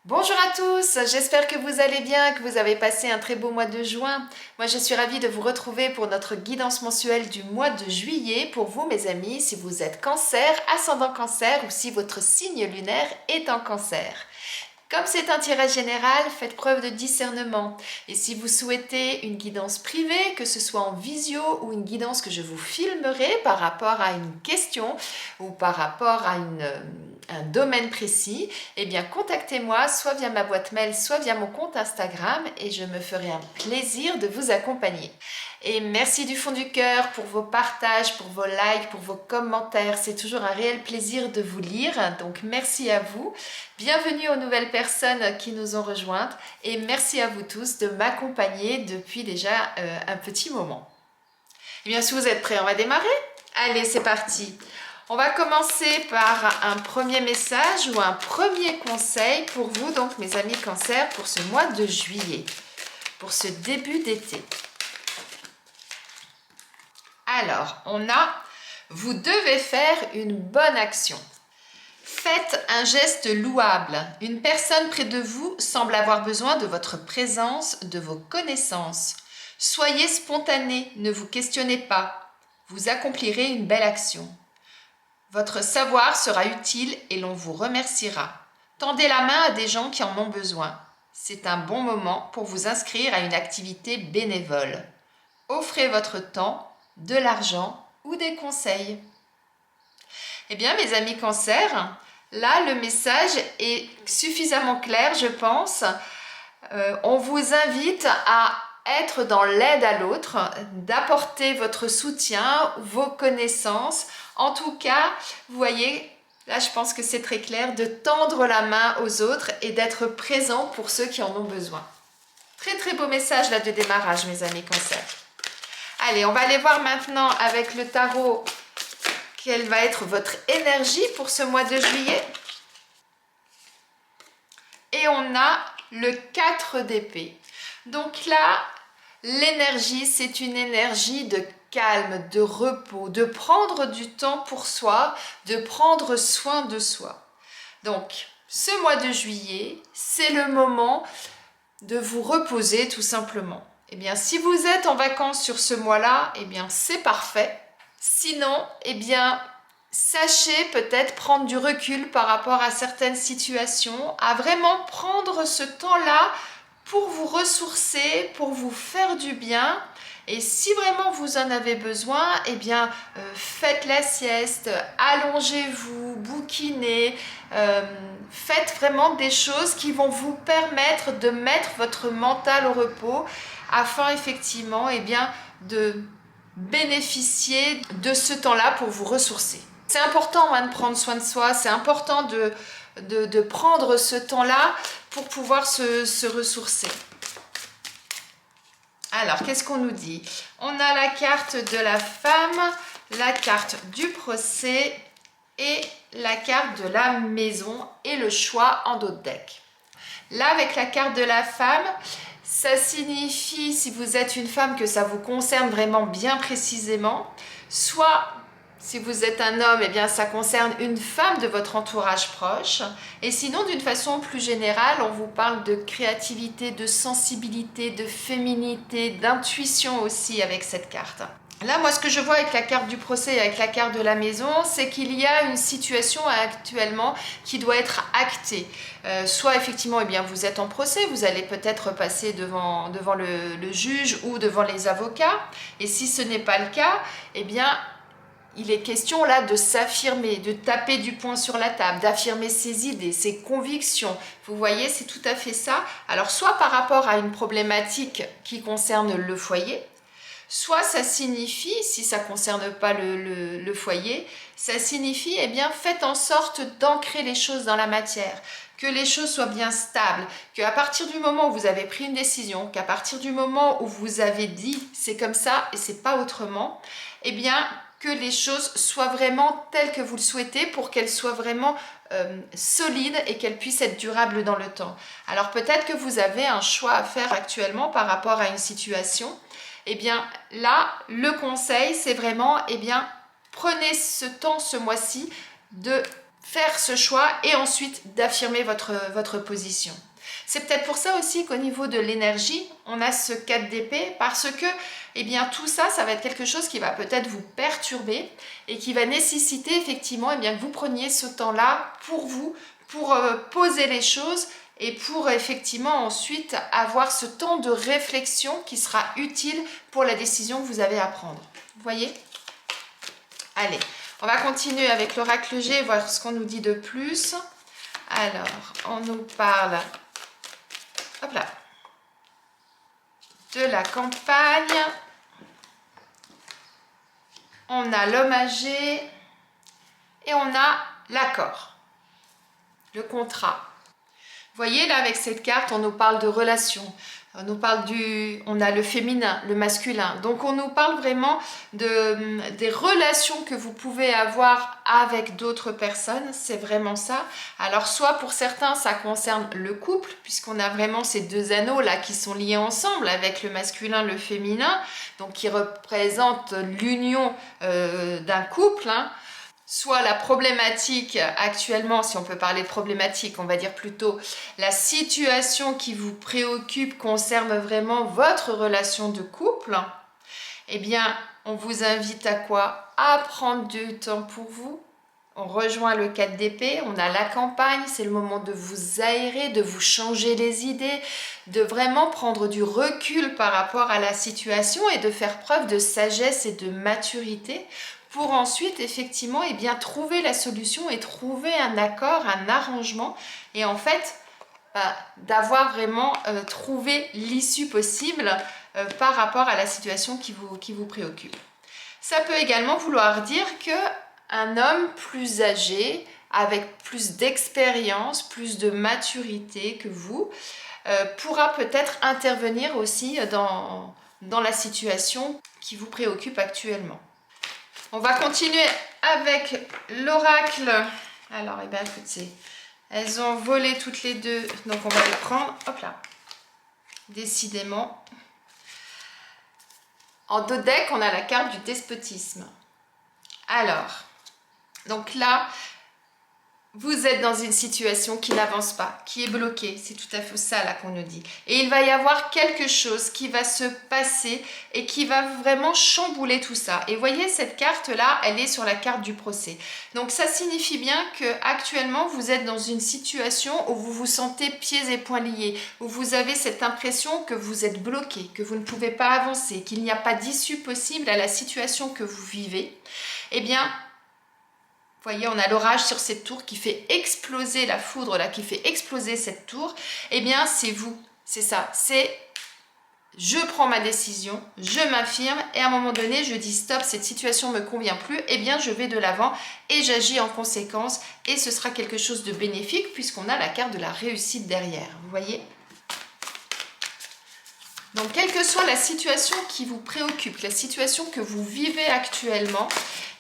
Bonjour à tous, j'espère que vous allez bien, que vous avez passé un très beau mois de juin. Moi je suis ravie de vous retrouver pour notre guidance mensuelle du mois de juillet. Pour vous mes amis, si vous êtes cancer, ascendant cancer ou si votre signe lunaire est en cancer. Comme c'est un tirage général, faites preuve de discernement. Et si vous souhaitez une guidance privée, que ce soit en visio ou une guidance que je vous filmerai par rapport à une question ou par rapport à un domaine précis, eh bien contactez-moi soit via ma boîte mail, soit via mon compte Instagram et je me ferai un plaisir de vous accompagner. Et merci du fond du cœur pour vos partages, pour vos likes, pour vos commentaires. C'est toujours un réel plaisir de vous lire. Donc merci à vous. Bienvenue aux nouvelles personnes qui nous ont rejointes. Et merci à vous tous de m'accompagner depuis déjà un petit moment. Et bien si vous êtes prêts, on va démarrer. Allez, c'est parti. On va commencer par un premier message ou un premier conseil pour vous, donc mes amis cancer, pour ce mois de juillet, pour ce début d'été. Alors, on a « Vous devez faire une bonne action ». Faites un geste louable. Une personne près de vous semble avoir besoin de votre présence, de vos connaissances. Soyez spontané, ne vous questionnez pas. Vous accomplirez une belle action. Votre savoir sera utile et l'on vous remerciera. Tendez la main à des gens qui en ont besoin. C'est un bon moment pour vous inscrire à une activité bénévole. Offrez votre temps, de l'argent ou des conseils. Eh bien, mes amis cancer, là, le message est suffisamment clair, je pense. On vous invite à être dans l'aide à l'autre, d'apporter votre soutien, vos connaissances. En tout cas, vous voyez, là, je pense que c'est très clair, de tendre la main aux autres et d'être présent pour ceux qui en ont besoin. Très, très beau message là de démarrage, mes amis cancer. Allez, on va aller voir maintenant avec le tarot quelle va être votre énergie pour ce mois de juillet. Et on a le 4 d'épée. Donc là, l'énergie, c'est une énergie de calme, de repos, de prendre du temps pour soi, de prendre soin de soi. Donc, ce mois de juillet, c'est le moment de vous reposer tout simplement. Eh bien, si vous êtes en vacances sur ce mois-là, eh bien, c'est parfait. Sinon, eh bien, sachez peut-être prendre du recul par rapport à certaines situations, à vraiment prendre ce temps-là pour vous ressourcer, pour vous faire du bien. Et si vraiment vous en avez besoin, eh bien, faites la sieste, allongez-vous, bouquinez, faites vraiment des choses qui vont vous permettre de mettre votre mental au repos afin effectivement, eh bien, de bénéficier de ce temps-là pour vous ressourcer. C'est important de prendre soin de soi, c'est important de prendre ce temps-là pour pouvoir se ressourcer. Alors, qu'est-ce qu'on nous dit? On a la carte de la femme, la carte du procès et la carte de la maison et le choix en dos de deck. Là, avec la carte de la femme, ça signifie, si vous êtes une femme, que ça vous concerne vraiment bien précisément. Soit, si vous êtes un homme, eh bien, ça concerne une femme de votre entourage proche. Et sinon, d'une façon plus générale, on vous parle de créativité, de sensibilité, de féminité, d'intuition aussi avec cette carte. Là, moi, ce que je vois avec la carte du procès et avec la carte de la maison, c'est qu'il y a une situation actuellement qui doit être actée. Soit, effectivement, eh bien, vous êtes en procès, vous allez peut-être passer devant le juge ou devant les avocats. Et si ce n'est pas le cas, eh bien, il est question là de s'affirmer, de taper du poing sur la table, d'affirmer ses idées, ses convictions. Vous voyez, c'est tout à fait ça. Alors, soit par rapport à une problématique qui concerne le foyer, soit ça signifie, si ça ne concerne pas le foyer, ça signifie, eh bien, faites en sorte d'ancrer les choses dans la matière, que les choses soient bien stables, qu'à partir du moment où vous avez pris une décision, qu'à partir du moment où vous avez dit c'est comme ça et c'est pas autrement, eh bien, que les choses soient vraiment telles que vous le souhaitez pour qu'elles soient vraiment solides et qu'elles puissent être durables dans le temps. Alors peut-être que vous avez un choix à faire actuellement par rapport à une situation. Eh bien là, le conseil, c'est vraiment, eh bien, prenez ce temps ce mois-ci de faire ce choix et ensuite d'affirmer votre position. C'est peut-être pour ça aussi qu'au niveau de l'énergie, on a ce 4 d'épée parce que eh bien, tout ça, ça va être quelque chose qui va peut-être vous perturber et qui va nécessiter effectivement eh bien, que vous preniez ce temps-là pour vous, pour poser les choses et pour effectivement ensuite avoir ce temps de réflexion qui sera utile pour la décision que vous avez à prendre. Vous voyez? Allez, on va continuer avec l'oracle G, voir ce qu'on nous dit de plus. Alors, on nous parle, hop là, de la campagne. On a l'homme âgé et on a l'accord, le contrat. Vous voyez là avec cette carte, on nous parle de relations, on a le féminin, le masculin. Donc on nous parle vraiment des relations que vous pouvez avoir avec d'autres personnes, c'est vraiment ça. Alors soit pour certains ça concerne le couple, puisqu'on a vraiment ces deux anneaux là qui sont liés ensemble avec le masculin, le féminin, donc qui représentent l'union d'un couple, hein. Soit la problématique actuellement, si on peut parler de problématique, on va dire plutôt la situation qui vous préoccupe concerne vraiment votre relation de couple, eh bien, on vous invite à quoi? À prendre du temps pour vous. On rejoint le 4 d'épée, on a la campagne, c'est le moment de vous aérer, de vous changer les idées, de vraiment prendre du recul par rapport à la situation et de faire preuve de sagesse et de maturité pour ensuite effectivement eh bien, trouver la solution et trouver un accord, un arrangement et en fait d'avoir vraiment trouvé l'issue possible par rapport à la situation qui vous préoccupe. Ça peut également vouloir dire qu'un homme plus âgé, avec plus d'expérience, plus de maturité que vous, pourra peut-être intervenir aussi dans la situation qui vous préoccupe actuellement. On va continuer avec l'oracle. Alors, eh bien, écoutez, elles ont volé toutes les deux, donc on va les prendre. Hop là. Décidément. En dos deck, on a la carte du despotisme. Alors, donc là, vous êtes dans une situation qui n'avance pas, qui est bloquée. C'est tout à fait ça là qu'on nous dit. Et il va y avoir quelque chose qui va se passer et qui va vraiment chambouler tout ça. Et voyez, cette carte-là, elle est sur la carte du procès. Donc ça signifie bien que actuellement vous êtes dans une situation où vous vous sentez pieds et poings liés, où vous avez cette impression que vous êtes bloqué, que vous ne pouvez pas avancer, qu'il n'y a pas d'issue possible à la situation que vous vivez. Eh bien, vous voyez, on a l'orage sur cette tour qui fait exploser la foudre, là, qui fait exploser cette tour. Eh bien, c'est vous, c'est ça. C'est je prends ma décision, je m'affirme et à un moment donné, je dis stop, cette situation ne me convient plus. Eh bien, je vais de l'avant et j'agis en conséquence et ce sera quelque chose de bénéfique puisqu'on a la carte de la réussite derrière. Vous voyez ? Donc, quelle que soit la situation qui vous préoccupe, la situation que vous vivez actuellement,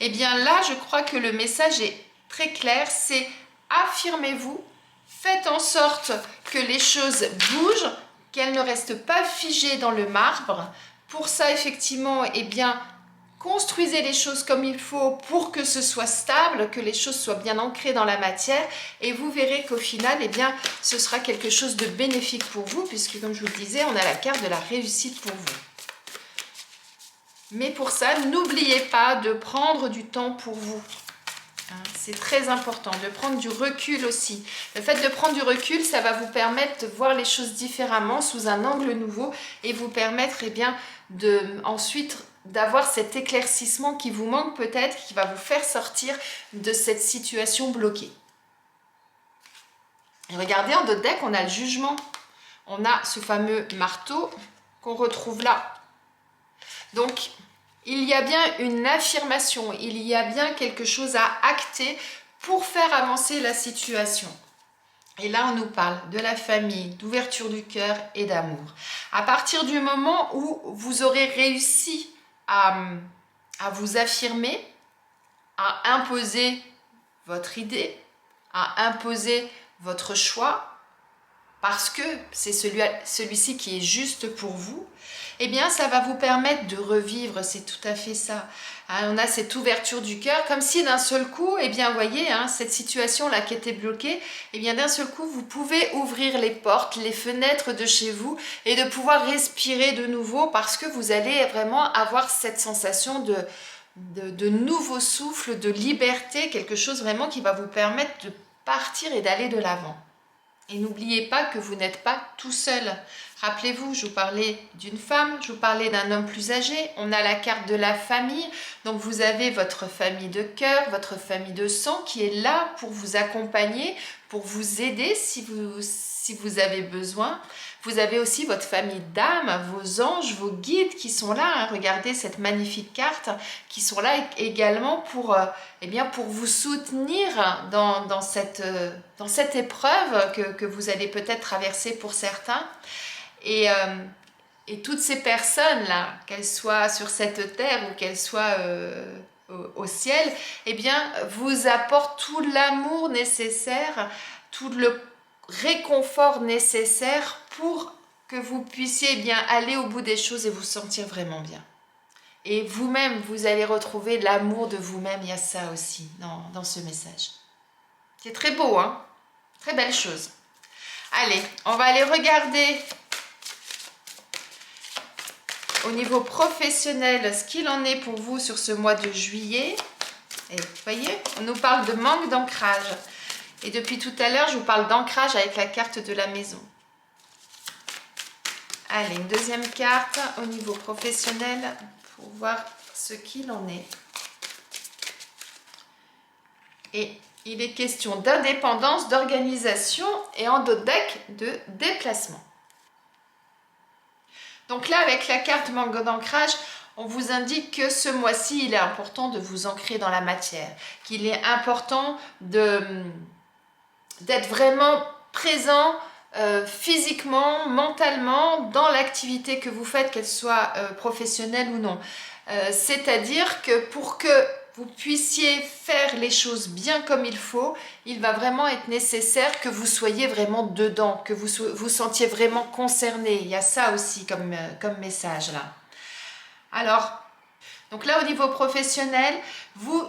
eh bien là, je crois que le message est très clair, c'est affirmez-vous, faites en sorte que les choses bougent, qu'elles ne restent pas figées dans le marbre. Pour ça, effectivement, eh bien, construisez les choses comme il faut pour que ce soit stable, que les choses soient bien ancrées dans la matière et vous verrez qu'au final, eh bien, ce sera quelque chose de bénéfique pour vous puisque, comme je vous le disais, on a la carte de la réussite pour vous. Mais pour ça, n'oubliez pas de prendre du temps pour vous. C'est très important de prendre du recul aussi. Le fait de prendre du recul, ça va vous permettre de voir les choses différemment, sous un angle nouveau et vous permettre eh bien, ensuite d'avoir cet éclaircissement qui vous manque peut-être, qui va vous faire sortir de cette situation bloquée. Et regardez, en dos de deck, on a le jugement. On a ce fameux marteau qu'on retrouve là. Donc, il y a bien une affirmation, il y a bien quelque chose à acter pour faire avancer la situation. Et là, on nous parle de la famille, d'ouverture du cœur et d'amour. À partir du moment où vous aurez réussi à vous affirmer, à imposer votre idée, à imposer votre choix, parce que c'est celui-ci qui est juste pour vous, eh bien ça va vous permettre de revivre, c'est tout à fait ça. Hein, on a cette ouverture du cœur, comme si d'un seul coup, eh bien voyez, hein, cette situation-là qui était bloquée, eh bien d'un seul coup, vous pouvez ouvrir les portes, les fenêtres de chez vous et de pouvoir respirer de nouveau parce que vous allez vraiment avoir cette sensation de nouveau souffle, de liberté, quelque chose vraiment qui va vous permettre de partir et d'aller de l'avant. Et n'oubliez pas que vous n'êtes pas tout seul. Rappelez-vous, je vous parlais d'une femme, je vous parlais d'un homme plus âgé. On a la carte de la famille. Donc vous avez votre famille de cœur, votre famille de sang qui est là pour vous accompagner, pour vous aider si vous avez besoin. Vous avez aussi votre famille d'âme, vos anges, vos guides qui sont là. Hein. Regardez cette magnifique carte qui sont là également pour, pour vous soutenir dans cette épreuve que vous allez peut-être traverser pour certains. Et toutes ces personnes-là, qu'elles soient sur cette terre ou qu'elles soient au ciel, eh bien, vous apportent tout l'amour nécessaire, tout le réconfort nécessaire pour que vous puissiez bien aller au bout des choses et vous sentir vraiment bien. Et vous-même, vous allez retrouver l'amour de vous-même. Il y a ça aussi dans ce message. C'est très beau, hein? Très belle chose. Allez, on va aller regarder au niveau professionnel ce qu'il en est pour vous sur ce mois de juillet. Et vous voyez, on nous parle de manque d'ancrage. Et depuis tout à l'heure, je vous parle d'ancrage avec la carte de la maison. Allez, une deuxième carte au niveau professionnel pour voir ce qu'il en est. Et il est question d'indépendance, d'organisation et en dos de deck de déplacement. Donc là, avec la carte manque d'ancrage, on vous indique que ce mois-ci, il est important de vous ancrer dans la matière, qu'il est important d'être vraiment présent physiquement, mentalement, dans l'activité que vous faites, qu'elle soit professionnelle ou non. C'est-à-dire que pour que vous puissiez faire les choses bien comme il faut, il va vraiment être nécessaire que vous soyez vraiment dedans, que vous sentiez vraiment concerné. Il y a ça aussi comme message là. Alors, donc là, au niveau professionnel,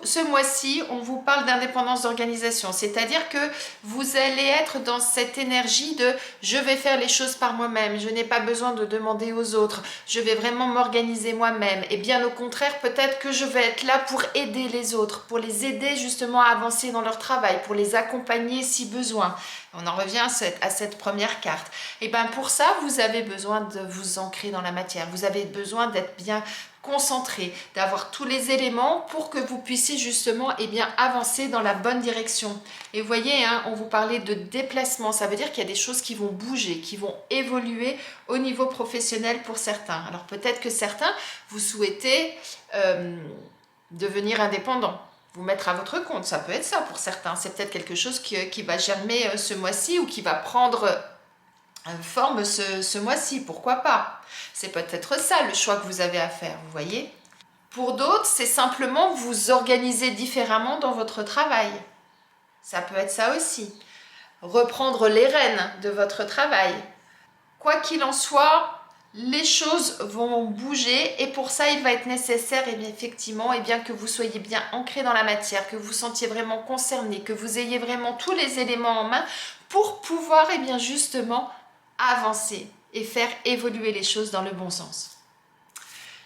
ce mois-ci, on vous parle d'indépendance d'organisation. C'est-à-dire que vous allez être dans cette énergie de « je vais faire les choses par moi-même, je n'ai pas besoin de demander aux autres, je vais vraiment m'organiser moi-même. » Et bien au contraire, peut-être que je vais être là pour aider les autres, pour les aider justement à avancer dans leur travail, pour les accompagner si besoin. On en revient à cette première carte. Et bien pour ça, vous avez besoin de vous ancrer dans la matière. Vous avez besoin d'être bien concentré, d'avoir tous les éléments pour que vous puissiez justement avancer dans la bonne direction. Et vous voyez, hein, on vous parlait de déplacement, ça veut dire qu'il y a des choses qui vont bouger, qui vont évoluer au niveau professionnel pour certains. Alors peut-être que certains, vous souhaitez devenir indépendant, vous mettre à votre compte, ça peut être ça pour certains. C'est peut-être quelque chose qui va germer ce mois-ci ou qui va prendre forme ce mois-ci, pourquoi pas. C'est peut-être ça le choix que vous avez à faire, vous voyez. Pour d'autres, c'est simplement vous organiser différemment dans votre travail. Ça peut être ça aussi. Reprendre les rênes de votre travail. Quoi qu'il en soit, les choses vont bouger et pour ça, il va être nécessaire effectivement que vous soyez bien ancré dans la matière, que vous sentiez vraiment concerné, que vous ayez vraiment tous les éléments en main pour pouvoir justement avancer et faire évoluer les choses dans le bon sens.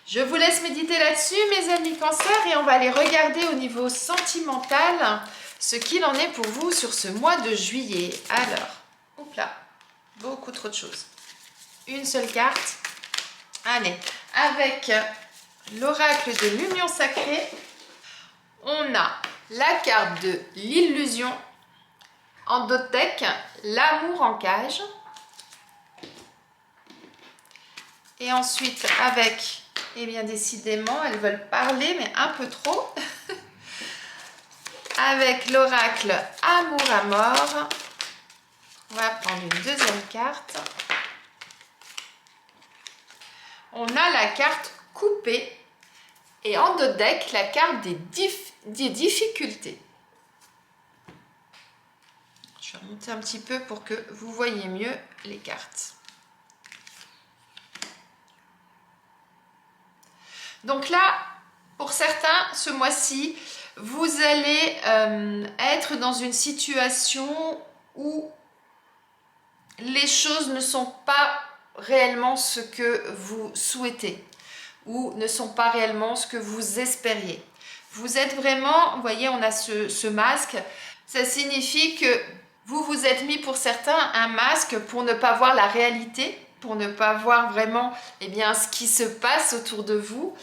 Je vous laisse méditer là-dessus, mes amis cancers, et on va aller regarder au niveau sentimental ce qu'il en est pour vous sur ce mois de juillet. Alors, hop là, beaucoup trop de choses. Une seule carte. Allez, avec l'oracle de l'union sacrée, on a la carte de l'illusion. En dos de deck, l'amour en cage. Et ensuite, avec, décidément, elles veulent parler, mais un peu trop. Avec l'oracle Amour à mort. On va prendre une deuxième carte. On a la carte coupée. Et en dos de deck, la carte des difficultés. Je vais vais monter un petit peu pour que vous voyez mieux les cartes. Donc là, pour certains, ce mois-ci, vous allez être dans une situation où les choses ne sont pas réellement ce que vous souhaitez ou ne sont pas réellement ce que vous espériez. Vous êtes vraiment, vous voyez, on a ce masque, ça signifie que vous vous êtes mis pour certains un masque pour ne pas voir la réalité, pour ne pas voir vraiment eh bien, ce qui se passe autour de vous.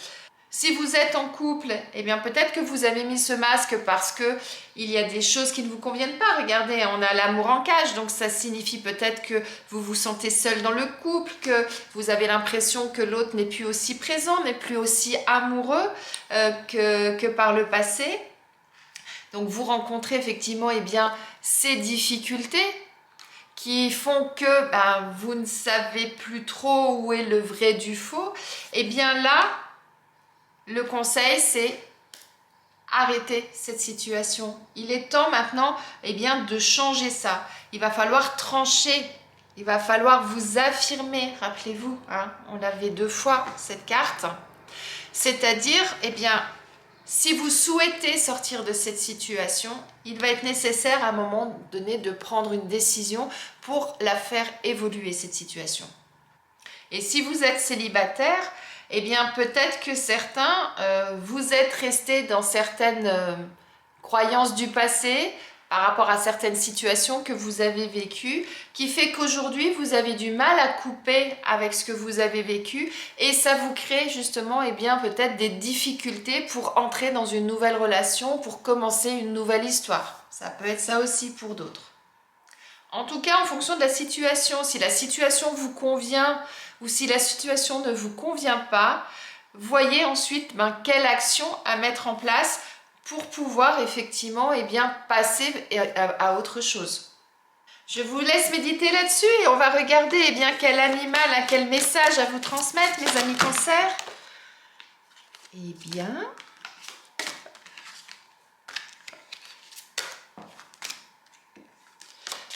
Si vous êtes en couple, eh bien peut-être que vous avez mis ce masque parce que il y a des choses qui ne vous conviennent pas. Regardez, on a l'amour en cage, donc ça signifie peut-être que vous vous sentez seul dans le couple, que vous avez l'impression que l'autre n'est plus aussi présent, n'est plus aussi amoureux que par le passé. Donc vous rencontrez effectivement eh bien, ces difficultés qui font que vous ne savez plus trop où est le vrai du faux. Eh bien là, le conseil, c'est arrêter cette situation. Il est temps maintenant eh bien, de changer ça. Il va falloir trancher. Il va falloir vous affirmer. Rappelez-vous, hein, on avait 2 fois cette carte. C'est-à-dire, eh bien, si vous souhaitez sortir de cette situation, il va être nécessaire à un moment donné de prendre une décision pour la faire évoluer, cette situation. Et si vous êtes célibataire, eh bien peut-être que certains, vous êtes restés dans certaines croyances du passé par rapport à certaines situations que vous avez vécues, qui fait qu'aujourd'hui vous avez du mal à couper avec ce que vous avez vécu et ça vous crée justement eh bien peut-être des difficultés pour entrer dans une nouvelle relation, pour commencer une nouvelle histoire. Ça peut être ça aussi pour d'autres. En tout cas, en fonction de la situation, si la situation vous convient ou si la situation ne vous convient pas, voyez ensuite quelle action à mettre en place pour pouvoir effectivement eh bien, passer à autre chose. Je vous laisse méditer là-dessus et on va regarder eh bien, quel animal, quel message à vous transmettre, mes amis Cancer. Eh bien...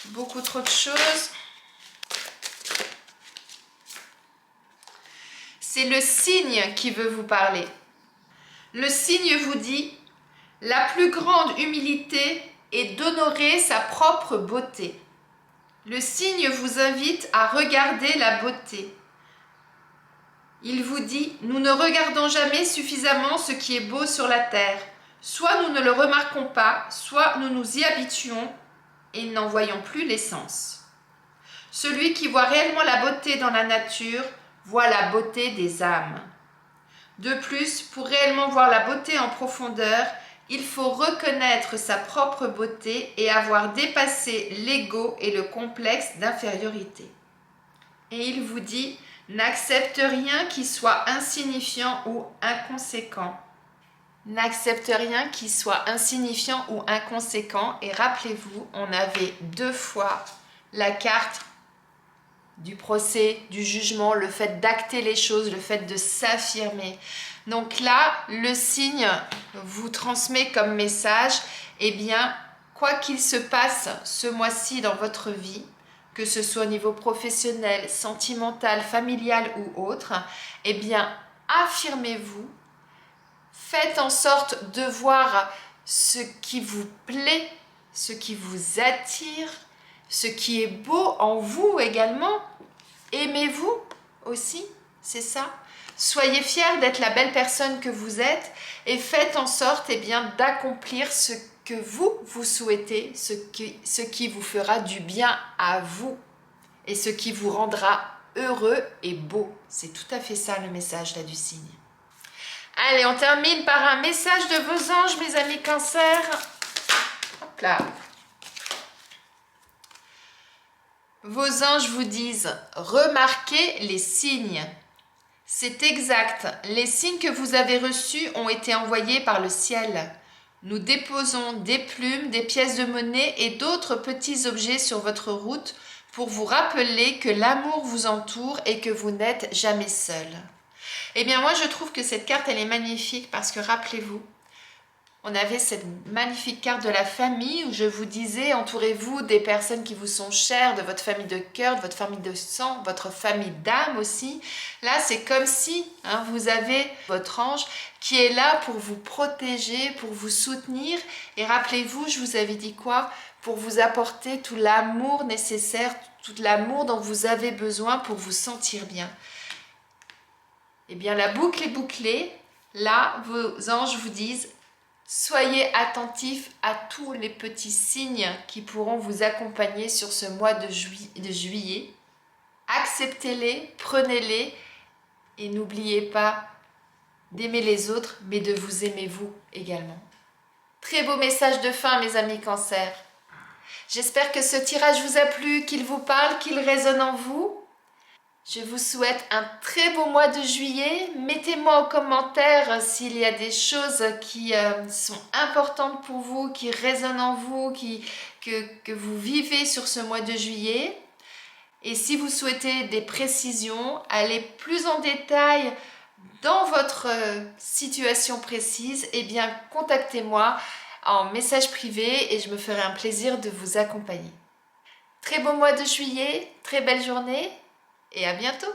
beaucoup trop de choses. C'est le cygne qui veut vous parler. Le cygne vous dit « La plus grande humilité est d'honorer sa propre beauté. » Le cygne vous invite à regarder la beauté. Il vous dit « Nous ne regardons jamais suffisamment ce qui est beau sur la terre. Soit nous ne le remarquons pas, soit nous nous y habituons et n'en voyons plus l'essence. Celui qui voit réellement la beauté dans la nature voit la beauté des âmes. De plus, pour réellement voir la beauté en profondeur, il faut reconnaître sa propre beauté et avoir dépassé l'ego et le complexe d'infériorité. Et il vous dit, n'accepte rien qui soit insignifiant ou inconséquent. N'accepte rien qui soit insignifiant ou inconséquent. Et rappelez-vous, on avait 2 fois la carte du procès, du jugement, le fait d'acter les choses, le fait de s'affirmer. Donc là, le cygne vous transmet comme message, eh bien, quoi qu'il se passe ce mois-ci dans votre vie, que ce soit au niveau professionnel, sentimental, familial ou autre, eh bien, affirmez-vous. Faites en sorte de voir ce qui vous plaît, ce qui vous attire, ce qui est beau en vous également. Aimez-vous aussi, c'est ça. Soyez fiers d'être la belle personne que vous êtes et faites en sorte eh bien, d'accomplir ce que vous souhaitez, ce qui vous fera du bien à vous et ce qui vous rendra heureux et beau. C'est tout à fait ça le message là du cygne. Allez, on termine par un message de vos anges, mes amis Cancer. Hop là. Vos anges vous disent, remarquez les signes. C'est exact, les signes que vous avez reçus ont été envoyés par le ciel. Nous déposons des plumes, des pièces de monnaie et d'autres petits objets sur votre route pour vous rappeler que l'amour vous entoure et que vous n'êtes jamais seul. Eh bien moi je trouve que cette carte elle est magnifique parce que rappelez-vous, On avait cette magnifique carte de la famille où je vous disais, entourez-vous des personnes qui vous sont chères, de votre famille de cœur, de votre famille de sang, votre famille d'âme aussi. Là, c'est comme si vous avez votre ange qui est là pour vous protéger, pour vous soutenir. Et rappelez-vous, je vous avais dit quoi? Pour vous apporter tout l'amour nécessaire, tout l'amour dont vous avez besoin pour vous sentir bien. Eh bien, la boucle est bouclée. Là, vos anges vous disent, soyez attentifs à tous les petits signes qui pourront vous accompagner sur ce mois de juillet. Acceptez-les, prenez-les et n'oubliez pas d'aimer les autres, mais de vous aimer vous également. Très beau message de fin, mes amis Cancer. J'espère que ce tirage vous a plu, qu'il vous parle, qu'il résonne en vous. Je vous souhaite un très beau mois de juillet. Mettez-moi en commentaire s'il y a des choses qui sont importantes pour vous, qui résonnent en vous, que vous vivez sur ce mois de juillet. Et si vous souhaitez des précisions, allez plus en détail dans votre situation précise, eh bien contactez-moi en message privé et je me ferai un plaisir de vous accompagner. Très beau mois de juillet, très belle journée et à bientôt!